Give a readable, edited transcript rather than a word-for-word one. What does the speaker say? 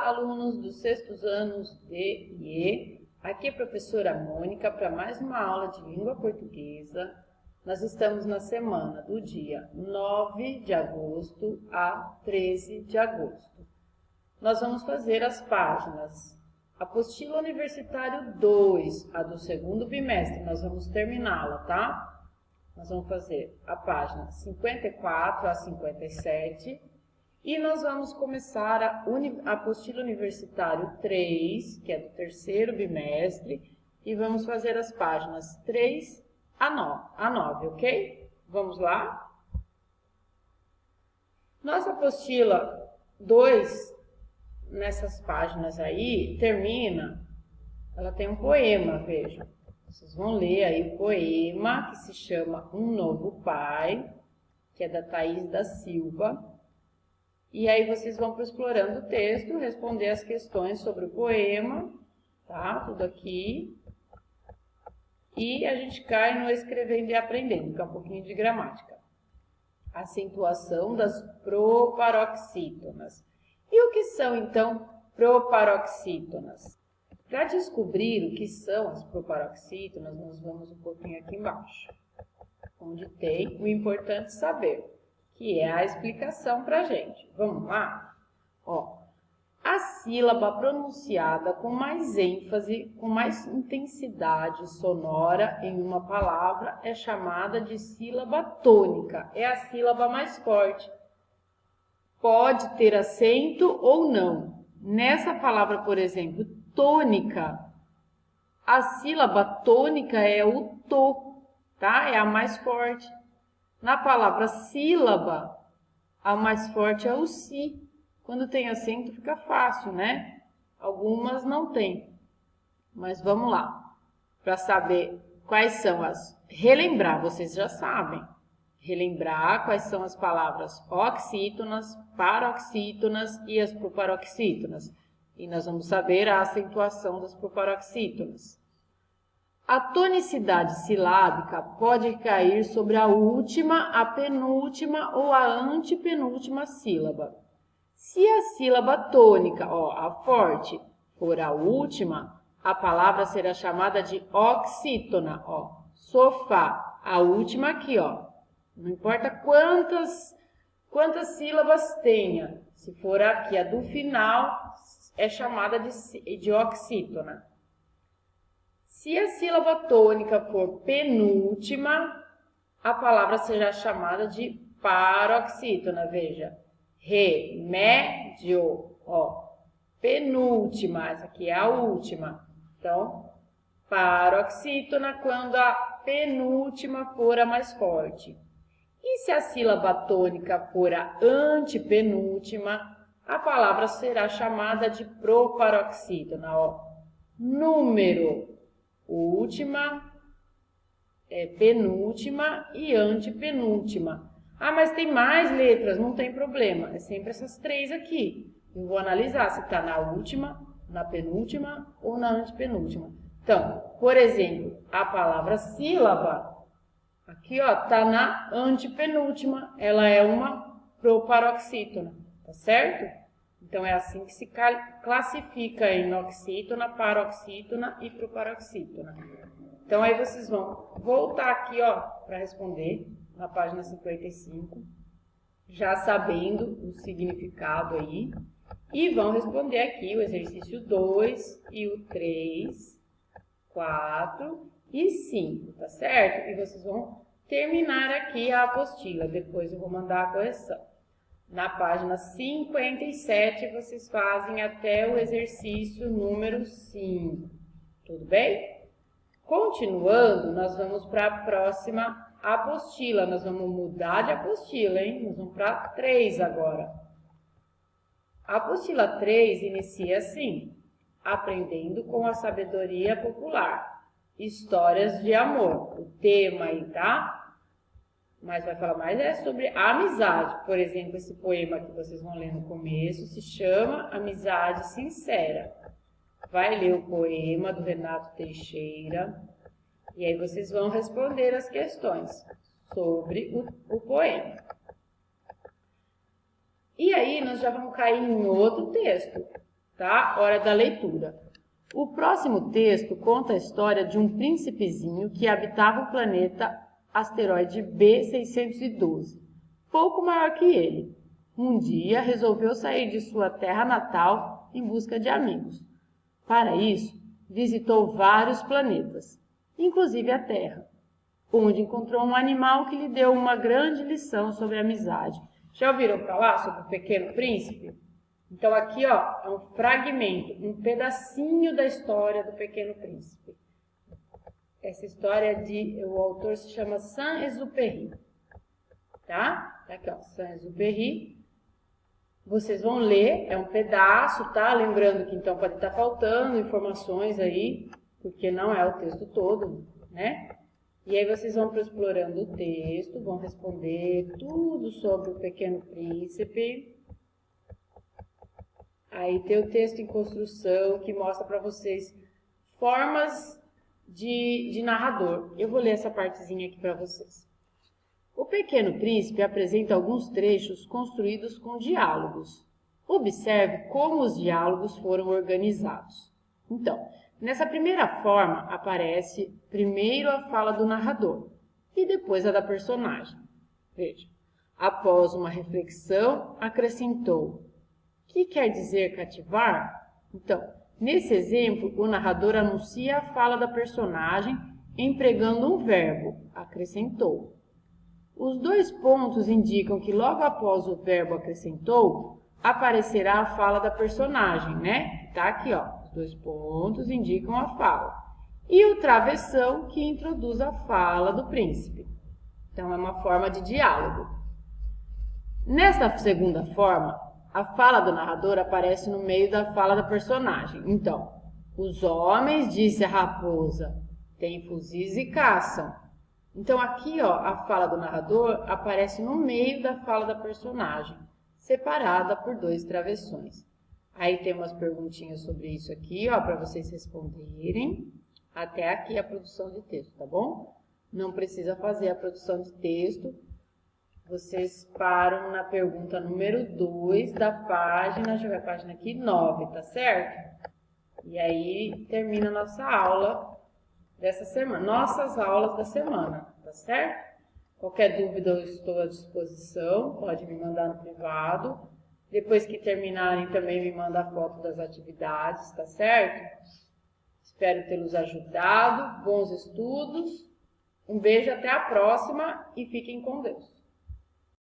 alunos dos sextos anos D e E. Aqui é a professora Mônica para mais uma aula de língua portuguesa. Nós estamos na semana do dia 9 de agosto a 13 de agosto. Nós vamos fazer as páginas Apostila Universitário 2, a do segundo bimestre. Nós vamos terminá-la, tá? Nós vamos fazer a página 54 a 57. E nós vamos começar a Apostila Universitário 3, que é do terceiro bimestre, e vamos fazer as páginas 3 a 9, ok? Vamos lá? Nossa apostila 2, nessas páginas aí, termina, ela tem um poema, vejam. Vocês vão ler aí o poema, que se chama Um Novo Pai, que é da Thaís da Silva. E aí vocês vão para explorando o texto, responder as questões sobre o poema, tá? Tudo aqui. E a gente cai no escrevendo e aprendendo, que é um pouquinho de gramática. Acentuação das proparoxítonas. E o que são, então, proparoxítonas? Para descobrir o que são as proparoxítonas, nós vamos um pouquinho aqui embaixo, onde tem o importante saber, que é a explicação para a gente. Vamos lá? Ó, a sílaba pronunciada com mais ênfase, com mais intensidade sonora em uma palavra é chamada de sílaba tônica. É a sílaba mais forte. Pode ter acento ou não. Nessa palavra, por exemplo, tônica, a sílaba tônica é o to, tá? É a mais forte. Na palavra sílaba, a mais forte é o si. Quando tem acento fica fácil, né? Algumas não tem. Mas vamos lá. Para saber quais são as... Relembrar, vocês já sabem. Relembrar quais são as palavras oxítonas, paroxítonas e as proparoxítonas. E nós vamos saber a acentuação das proparoxítonas. A tonicidade silábica pode cair sobre a última, a penúltima ou a antepenúltima sílaba. Se a sílaba tônica, ó, a forte, for a última, a palavra será chamada de oxítona, ó. Sofá, a última aqui, ó. Não importa quantas sílabas tenha. Se for aqui a do final, é chamada de oxítona. Se a sílaba tônica for penúltima, a palavra será chamada de paroxítona. Veja, remédio, ó, penúltima, essa aqui é a última. Então, paroxítona quando a penúltima for a mais forte. E se a sílaba tônica for a antepenúltima, a palavra será chamada de proparoxítona, ó. Número, última, penúltima e antepenúltima. Ah, mas tem mais letras, não tem problema. É sempre essas três aqui. Eu vou analisar se está na última, na penúltima ou na antepenúltima. Então, por exemplo, a palavra sílaba, aqui ó, está na antepenúltima. Ela é uma proparoxítona, tá certo? Então, é assim que se classifica em oxítona, paroxítona e proparoxítona. Então, aí vocês vão voltar aqui, ó, para responder na página 55, já sabendo o significado aí, e vão responder aqui o exercício 2 e o 3, 4 e 5, tá certo? E vocês vão terminar aqui a apostila, depois eu vou mandar a correção. Na página 57, vocês fazem até o exercício número 5. Tudo bem? Continuando, nós vamos para a próxima apostila. Nós vamos mudar de apostila, hein? Nós vamos para a 3 agora. A apostila 3 inicia assim: Aprendendo com a sabedoria popular. Histórias de amor. O tema aí, tá? Mas vai falar mais sobre a amizade. Por exemplo, esse poema que vocês vão ler no começo se chama Amizade Sincera. Vai ler o poema do Renato Teixeira e aí vocês vão responder as questões sobre o poema. E aí nós já vamos cair em outro texto. tá? Hora da leitura. O próximo texto conta a história de um príncipezinho que habitava o planeta asteroide B612, pouco maior que ele. Um dia resolveu sair de sua terra natal em busca de amigos. Para isso, visitou vários planetas, inclusive a Terra, onde encontrou um animal que lhe deu uma grande lição sobre amizade. Já ouviram falar sobre o Pequeno Príncipe? Então aqui, ó, é um fragmento, um pedacinho da história do Pequeno Príncipe. Essa história o autor se chama Saint-Exupéry, tá? Tá aqui, ó, Saint-Exupéry. Vocês vão ler, é um pedaço, tá? Lembrando que então pode estar faltando informações aí, porque não é o texto todo, né? E aí vocês vão explorando o texto, vão responder tudo sobre o Pequeno Príncipe. Aí tem o texto em construção que mostra para vocês formas de narrador. Eu vou ler essa partezinha aqui para vocês. O Pequeno Príncipe apresenta alguns trechos construídos com diálogos. Observe como os diálogos foram organizados. Então, nessa primeira forma aparece primeiro a fala do narrador e depois a da personagem. Veja, após uma reflexão, acrescentou: que quer dizer cativar? Então, nesse exemplo, o narrador anuncia a fala da personagem empregando um verbo, acrescentou. Os dois pontos indicam que logo após o verbo acrescentou, aparecerá a fala da personagem, né? Tá aqui, ó. Os dois pontos indicam a fala. E o travessão que introduz a fala do príncipe. Então, é uma forma de diálogo. Nesta segunda forma, a fala do narrador aparece no meio da fala da personagem. Então, os homens, disse a raposa, têm fuzis e caçam. Então, aqui, ó, a fala do narrador aparece no meio da fala da personagem, separada por dois travessões. Aí tem umas perguntinhas sobre isso aqui, ó, para vocês responderem. Até aqui a produção de texto, tá bom? Não precisa fazer a produção de texto. Vocês param na pergunta número 2 da página, deixa eu ver a página aqui, 9, tá certo? E aí termina a nossa aula dessa semana, nossas aulas da semana, tá certo? Qualquer dúvida eu estou à disposição, pode me mandar no privado. Depois que terminarem também me manda a foto das atividades, tá certo? Espero tê-los ajudado, bons estudos, um beijo, até a próxima e fiquem com Deus.